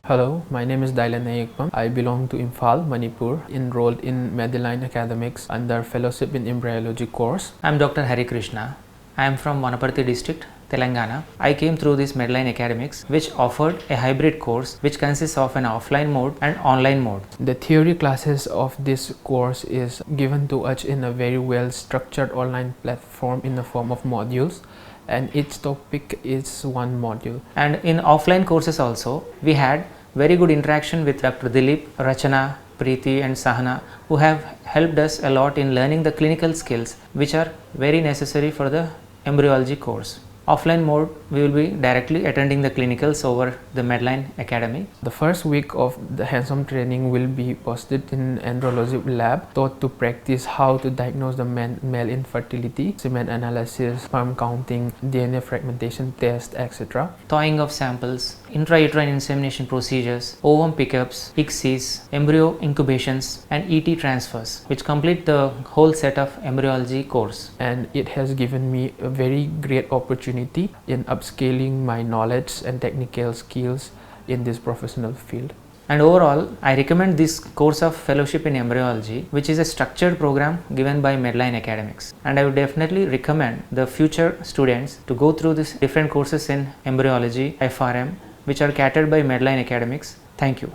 Hello, my name is Dylan. I belong to Imphal, Manipur, enrolled in Medline Academics under Fellowship in Embryology course. I am Dr. Hari Krishna. I am from Vanaparthi district, Telangana. I came through this Medline Academics, which offered a hybrid course which consists of an offline mode and online mode. The theory classes of this course is given to us in a very well structured online platform in the form of modules, and each topic is one module. And in offline courses also, we had very good interaction with Dr. Dilip, Rachana, Preeti and Sahana, who have helped us a lot in learning the clinical skills which are very necessary for the embryology course. Offline mode, we will be directly attending the clinicals over the Medline Academy. The first week of the hands-on training will be posted in embryology lab, taught to practice how to diagnose the male infertility, semen analysis, sperm counting, DNA fragmentation test, etc. Thawing of samples, intrauterine insemination procedures, ovum pickups, ICSIs, embryo incubations and ET transfers, which complete the whole set of embryology course. And it has given me a very great opportunity in upscaling my knowledge and technical skills in this professional field. And overall, I recommend this course of Fellowship in Embryology, which is a structured program given by Medline Academics. And I would definitely recommend the future students to go through these different courses in embryology, FRM, which are catered by Medline Academics. Thank you.